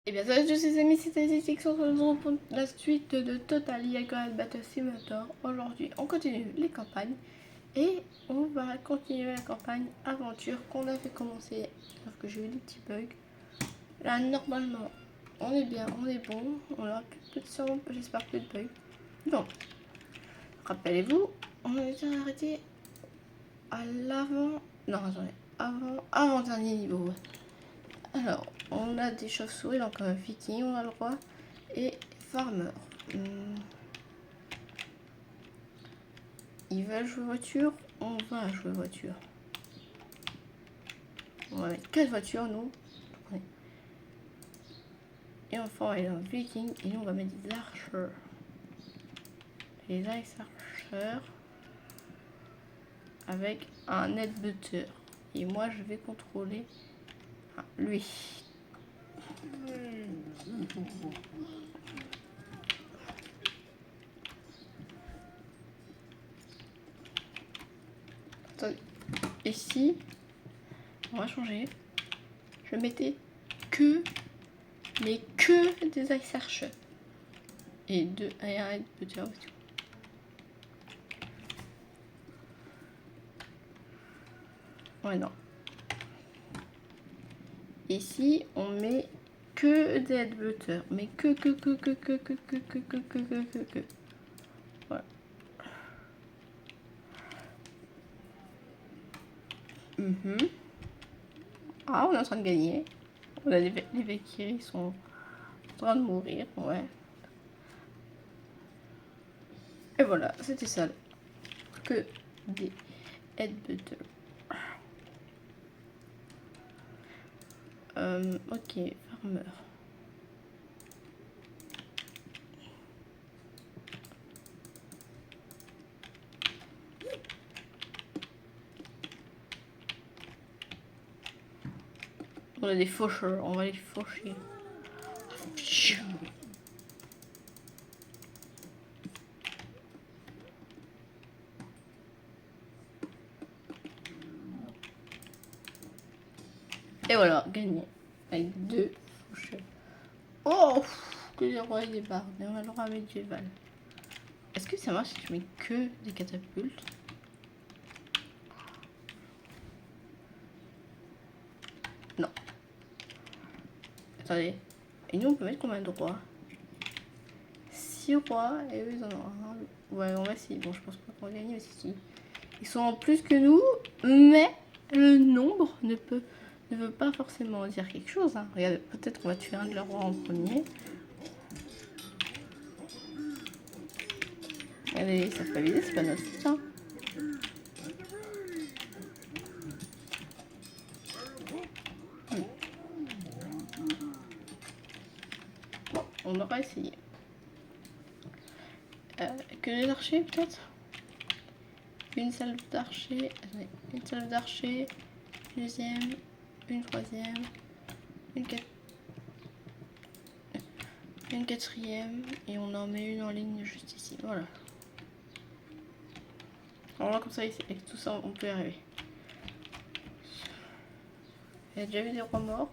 Et bien salut à tous les amis, c'est Zizix, on se retrouve pour la suite de Total Jaguar Battle Simulator. Aujourd'hui on continue les campagnes et on va continuer la campagne aventure qu'on avait commencé sauf que j'ai eu des petits bugs. Là normalement on est bien, on est bon, on aura plus de son, j'espère plus de bugs. Donc, rappelez-vous, on était arrêté à l'avant, non attendez, avant dernier niveau. Alors, on a des chauves-souris, donc viking, on a le droit, et farmer. Ils veulent jouer voiture, on va jouer voiture. On va mettre 4 voitures, nous. Et enfin, on va aller dans viking, et nous, on va mettre des archers. Les archers avec un headbutter. Et moi, je vais contrôler lui. Attendez. Ici, on va changer. Je mettais que, mais que des ice archers. Et un headbutter. Ouais, non. Ici, on met que des headbutters. Mais que. Voilà. Ah, on est en train de gagner. On a les Valkyries sont en train de mourir, ouais. Et voilà, c'était ça. Que des headbutters. Ok, farmer. On a des faucheurs, on va les faucher. Et voilà, gagné. Avec 2 faucheurs. Oh, que les rois et des bardes. Et on a le roi médiéval. Est-ce que ça marche si je mets que des catapultes? Non. Attendez. Et nous, on peut mettre combien de rois? 6 rois. Et eux, ils en ont un. Ouais, on va essayer. Bon, je pense pas qu'on va gagner, mais si. Ils sont en plus que nous, mais le nombre ne veut pas forcément dire quelque chose. Hein. Regardez, peut-être qu'on va tuer un de leurs rois en premier. Regardez, ils savent pas viser, c'est pas notre faute. Hein. Bon, on aura essayé. Que les archers, peut-être? Une salle d'archer, une salle d'archer, une deuxième, une troisième, une quatrième, et on en met une en ligne juste ici. Voilà. Alors là, comme ça, avec tout ça, on peut y arriver. Il y a déjà eu des rois morts.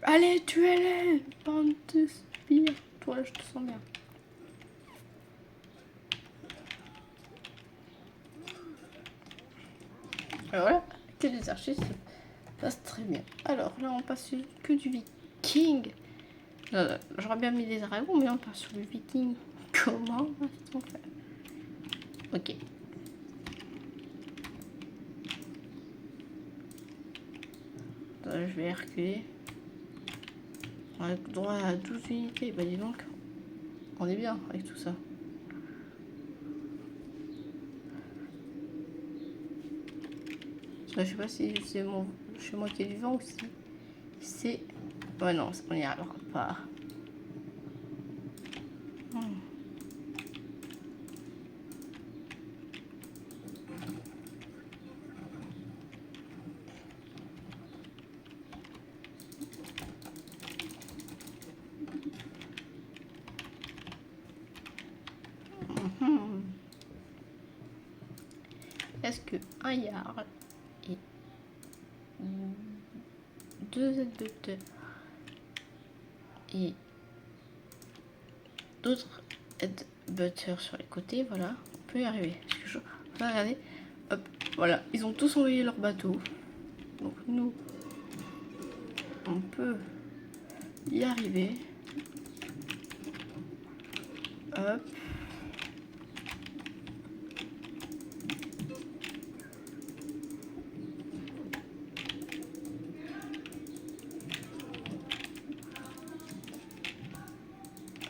Allez, tuez-les, bande de spires. Toi, je te sens bien. Et voilà, que des archers, ça passe très bien. Alors là, on passe sur que du viking. J'aurais bien mis des dragons, mais on passe sur du viking. Comment va-t-on faire? Ok. Attends, je vais reculer. On a droit à 12 unités. Bah dis donc, on est bien avec tout ça. Je sais pas si c'est chez moi qui est du vent ou si c'est... Ouais non, on n'y arrivera pas. Est-ce que un yard et 2 aides-butteurs et d'autres aides-butteurs sur les côtés. Voilà, on peut y arriver. Regardez, hop, voilà, ils ont tous envoyé leur bateau. Donc nous, on peut y arriver. Hop.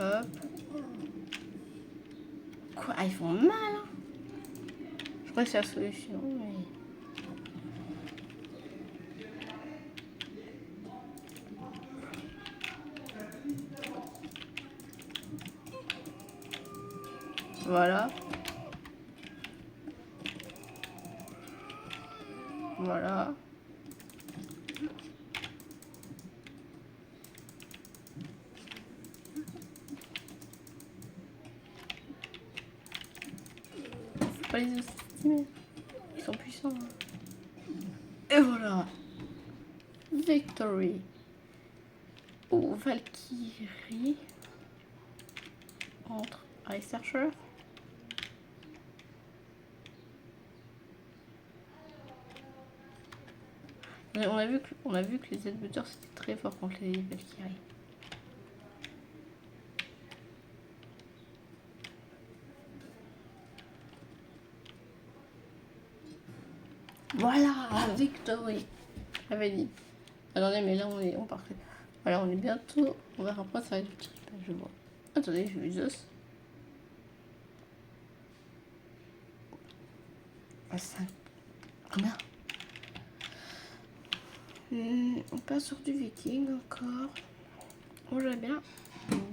Hop. Quoi, ils font mal, hein. Je crois que c'est la solution, mais... Voilà. Voilà. Faut pas les estimer. Ils sont puissants. Hein. Et voilà. Victory. Ou Valkyrie. Entre Ice Archer. On a vu que les aides-butteurs c'était très fort contre les Valkyries. Voilà, victory. J'avais dit. Attendez, mais là on part. Voilà, on est bientôt. On verra pas, ça va être le triple, je vois. Attendez, je vais juste. À 5. Combien? On passe sur du viking encore. Moi j'aime bien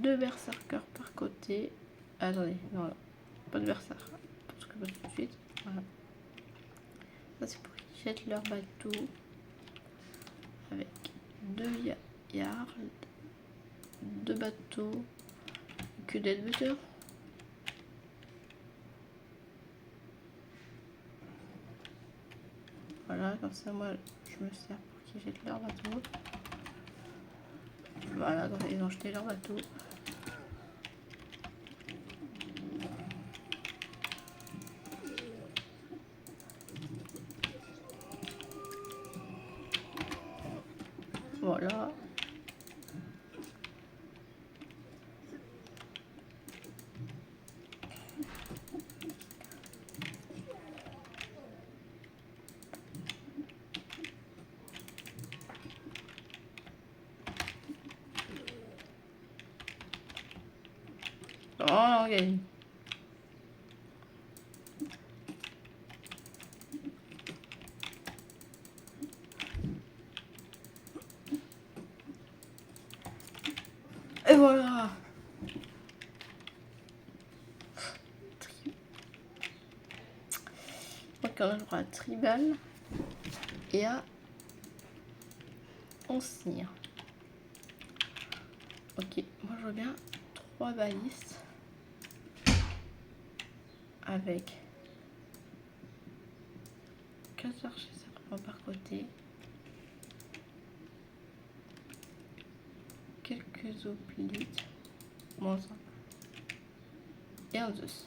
2 berserkers par côté. Attendez, non, pas de berserk. Parce que pas tout de suite. Voilà. Ça c'est pour qu'ils jettent leur bateau. Avec 2 yards, 2 bateaux, que d'aides-butteurs. Voilà, comme ça moi je me sers pour qu'ils jettent leur bateau. Voilà, donc ils ont jeté leur bateau. Voilà. Oh, on gagne. Et voilà. Donc on a le droit à tribal et à ancien. Ok, moi je veux bien 3 balistes avec 15 archers serpents par côté, quelques hoplites, moins un, et un Zeus.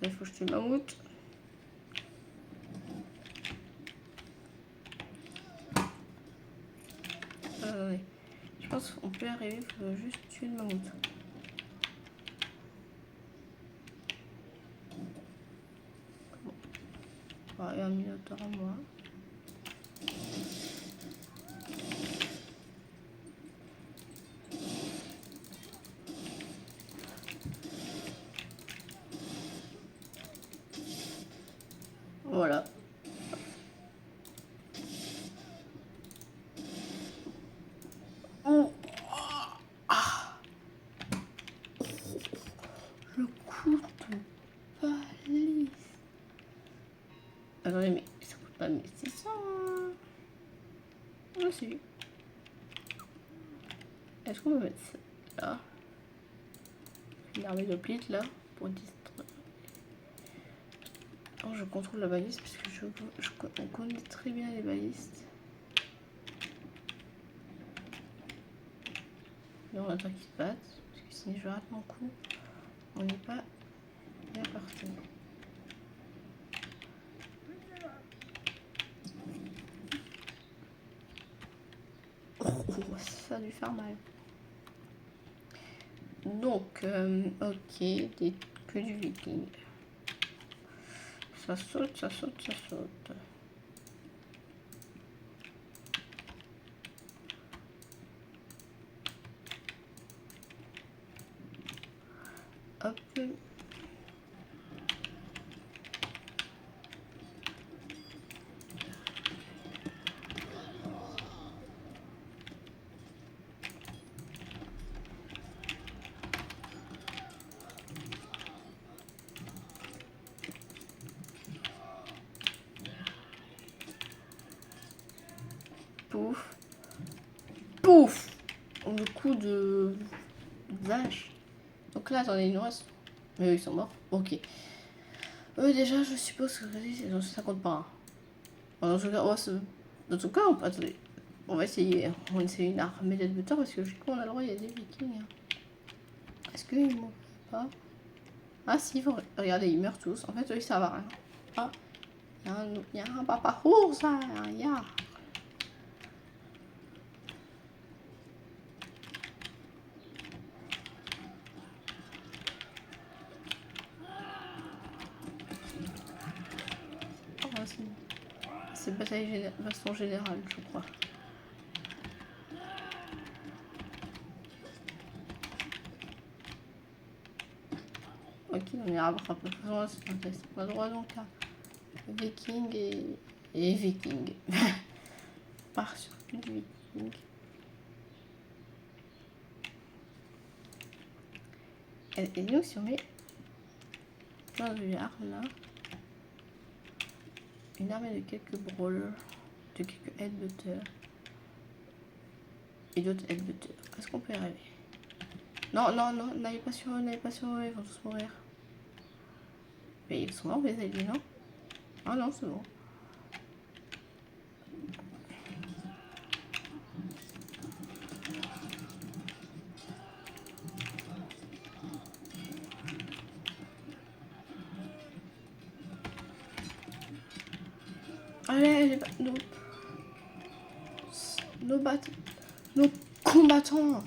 Il faut que je tue le mammouth. Je pense qu'on peut y arriver, il faut juste tuer le mammouth. Bon. Voilà, et un minotaure en moi. Voilà. Oh. Ah. Le coup de balise. Attendez, mais ça coûte pas 1600. Ah si. Est-ce qu'on peut mettre ça là? Une armée de plites là pour distraire. Oh, je contrôle la baliste parce que on connaît très bien les balistes. Et on attend qu'ils se battent parce que sinon je rate mon coup. On n'est pas bien parti. Oh, ça a dû faire mal. Donc, ok, que du viking. Ça saute, ça saute, ça saute. Hop. Pouf. Pouf. Le coup de vache. Donc là, attendez, il nous reste. Mais eux, ils sont morts. Ok. Eux, déjà, je suppose que ça compte pas. Dans tout cas, dans tout cas, attendez. On va essayer. On va essayer une armée d'adbuteurs parce que je sais qu'on a le droit, il y a des vikings. Est-ce qu'ils mourent pas? Ah si, regardez, ils meurent tous. En fait, eux, ça va rien. Ah, il y a un papa ours, il y a. Oh, c'est baston générale, je crois. Ok, on ira voir un peu. C'est pas droit donc à viking et viking. Part sur du viking. Et donc si on met plein de armes là, une armée de quelques brawlers, de quelques headbutters et d'autres headbutters. Est-ce qu'on peut y arriver? Non, non, non, n'allez pas sur eux, ils vont tous mourir. Mais ils sont morts, mes alliés, non? Ah non, c'est bon. Allez, nos combattants.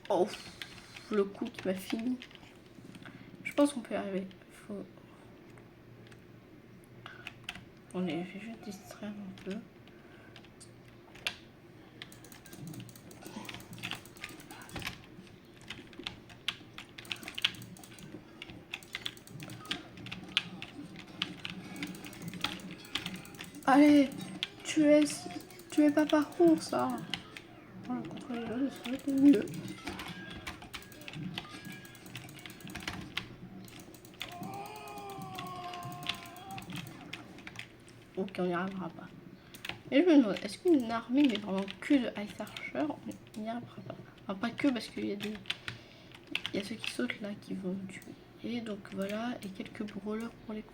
Oh, le coup qui m'a fini. Je pense qu'on peut y arriver. Faut... On est juste distraire un peu. Allez, tu es pas parcours ça. Oh, le contrôle des jeux, ça aurait été mieux. Ok, on n'y arrivera pas. Et je me demande, est-ce qu'une armée n'est vraiment que de Ice Archer? On n'y arrivera pas. Enfin, pas que parce qu'il y a des... Il y a ceux qui sautent là qui vont me tuer. Et donc voilà, et quelques brawlers pour les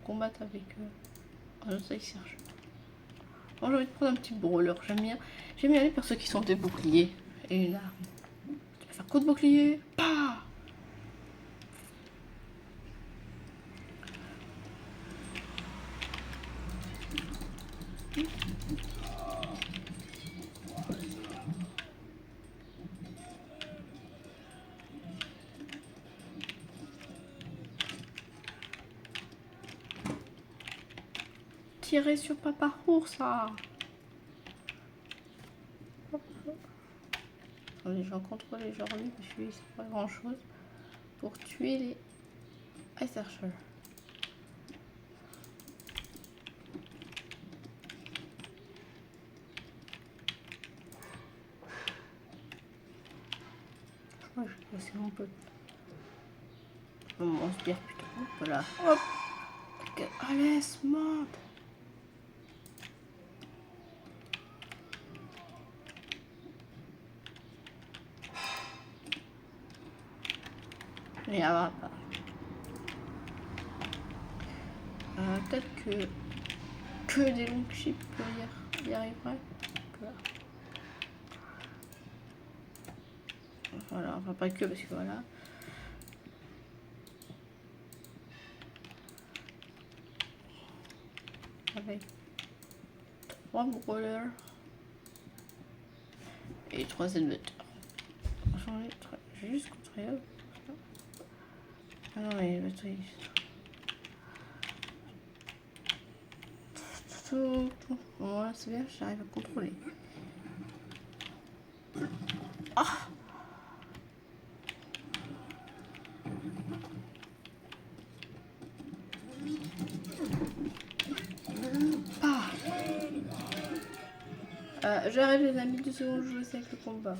combattre avec un autre Ice Archer. Moi j'ai envie de prendre un petit brawler, j'aime bien les persos qui sont des boucliers. Et une arme. Tu vas faire coup de bouclier? Pah! Tirer sur Papa ça. Les gens contrôlent genre lui parce que c'est pas grand chose pour tuer les Ice Archers. Je vais passer mon pote. On se pire plutôt. Voilà. Hop. Allez, monte. Il n'y aura pas. Peut-être que des longs chips y arriveraient. Voilà, enfin pas que parce que voilà. Avec 3 brûleurs et 3 émetteurs. J'ai juste contré. Ah non, mais les batteries. Voilà, c'est bien, j'arrive à contrôler. Ah! Ah! J'arrive les amis, 2 secondes, je vous laisse avec le combat.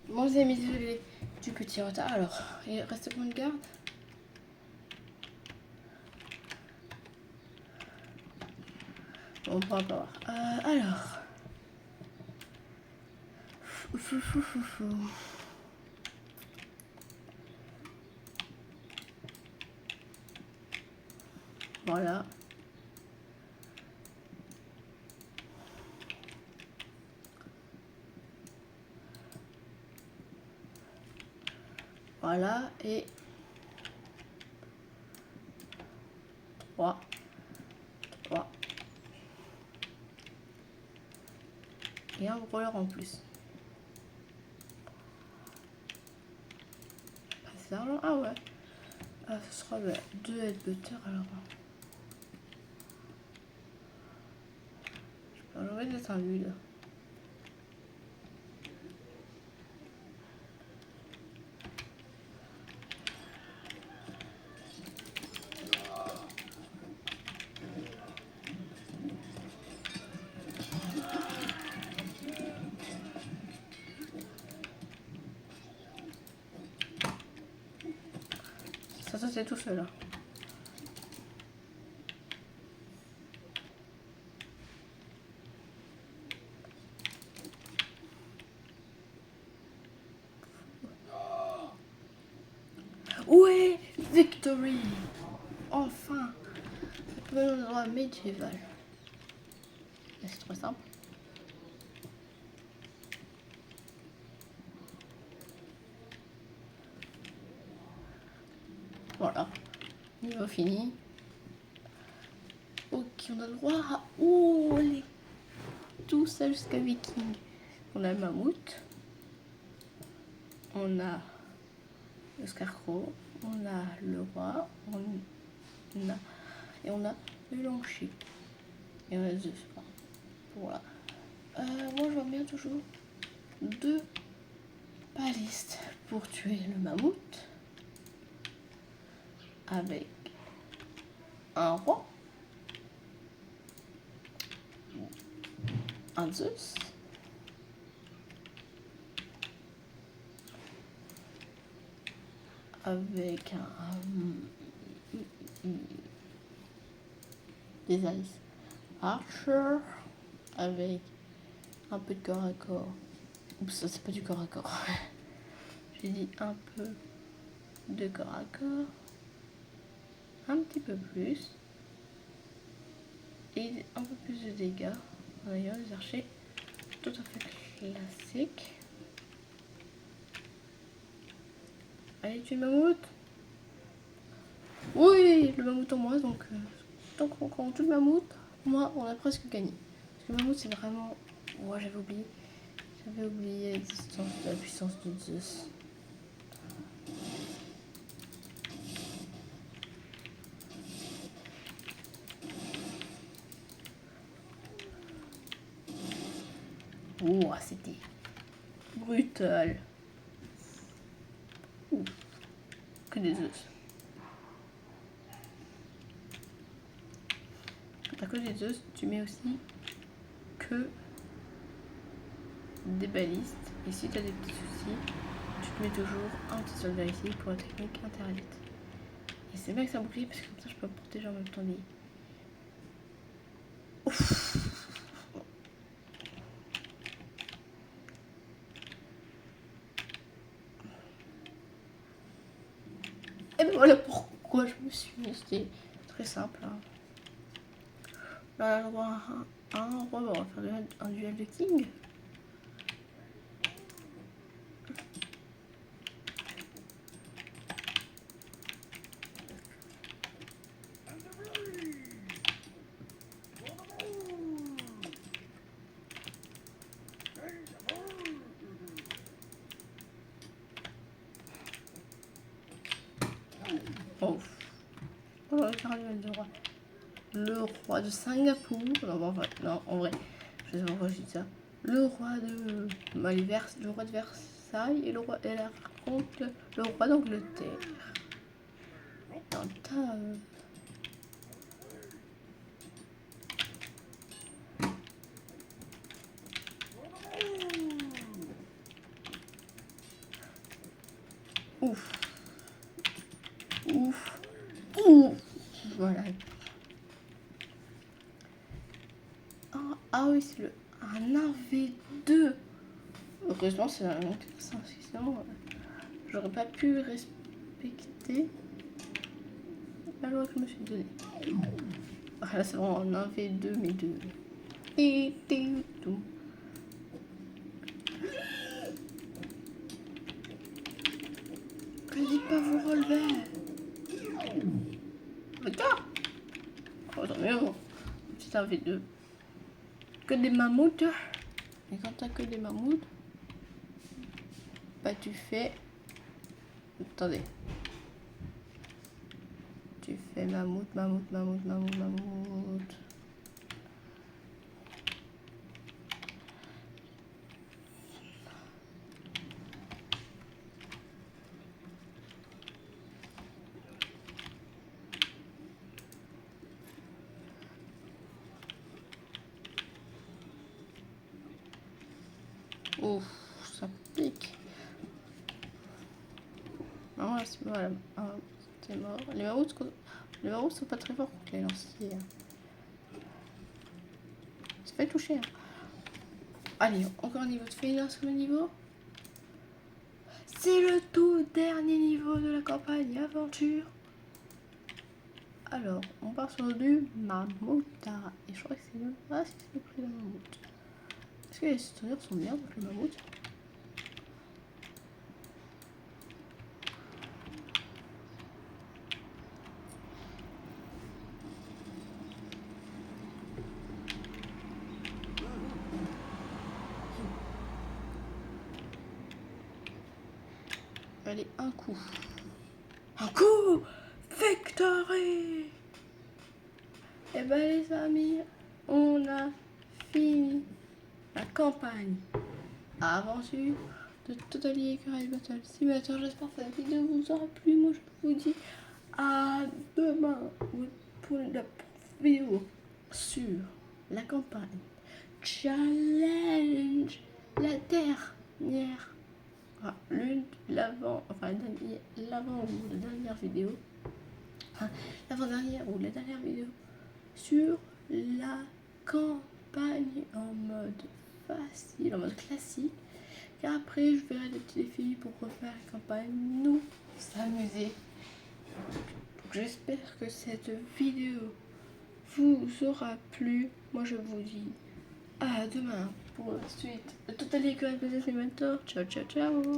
Bon, les amis, désolé du petit retard. Alors, il reste combien de garde? Bon, on pourra pas voir. Alors. Voilà. Voilà, et 3, 3. Et un brûleur en plus. Pas ça, non? Ah ouais. Ah, ce sera 2 headbutters alors. Je peux enlever des imbues. Ça c'est tout seul. Hein. Ouais, victory. Enfin. Ça peut nous droit médiéval. C'est trop simple. Voilà. Niveau fini. Ok, on a le droit à... Oh, les... Tout ça jusqu'à viking. On a le mammouth. On a le scarecrow. On a le roi. On a... Et on a le longship. Et on a Zeus. Voilà. Moi, je vois bien toujours 2 balistes pour tuer le mammouth. Avec un roi. Un Zeus. Avec des Ice Archer. Avec un peu de corps à corps. Oups, ça c'est pas du corps à corps. J'ai dit un peu de corps à corps. Un petit peu plus. Et un peu plus de dégâts. En ayant des archers tout à fait classiques. Allez, tu es le mammouth. Oui, le mammouth en moi, donc tant qu'on tue le mammouth, moi on a presque gagné. Parce que le mammouth c'est vraiment... Ouais, j'avais oublié l'existence de la puissance de Zeus. Oh, c'était brutal. Ouh, que des os. À cause des os, tu mets aussi que des balistes. Et si tu as des petits soucis, tu te mets toujours un petit soldat ici pour la technique interdite. Et c'est bien que ça bouclier parce que comme ça je peux me protéger en même temps des... Ouf. Et ben voilà pourquoi je me suis mis. C'était très simple. Hein. Là, on va faire un duel de king. Oh. On va faire un duel de roi. Le roi de Singapour. Non, en vrai, je sais pas pourquoi je dis ça. Le roi de le roi de Versailles et là, par contre, le roi d'Angleterre. Ouf. Ouf. Ouf. Voilà. Ah oui, c'est un 1v2. Heureusement, c'est un long sinon j'aurais pas pu respecter la loi que je me suis donnée. Ah, là, c'est vraiment un 1v2, mais de... Et tout. Je dis pas vous relever. Regarde. Oh, tant mieux. C'est un V2. Que des mammouths. Et quand t'as que des mammouths, bah tu fais... Attendez. Tu fais mammouth. Ouf, ça pique. Non, là, c'est voilà. C'est mort. Les mammouths sont pas très forts contre les lanciers. Ça fait toucher. Hein. Allez, encore un niveau de fainéance sur le niveau. C'est le tout dernier niveau de la campagne aventure. Alors, on part sur du mammouth. Et je crois que c'est le... Ah, si c'est le prix de mammouth. Est-ce que les citoyens sont bien avec le mammouth? Allez, un coup. Un coup! Victory! Eh ben les amis, on a fini la campagne aventure de Totally Écureuil Battle Simulator. J'espère que cette vidéo vous aura plu. Moi, je vous dis à demain pour la vidéo sur la campagne challenge, la dernière, l'avant ou la dernière vidéo, l'avant-dernière ou la dernière vidéo sur la campagne en mode facile, en mode classique. Et après, je verrai des petits défis pour refaire la campagne, nous s'amuser. Donc, j'espère que cette vidéo vous aura plu. Moi, je vous dis à demain pour la suite de Totally Écureuil Battle Simulator. Ciao, ciao, ciao.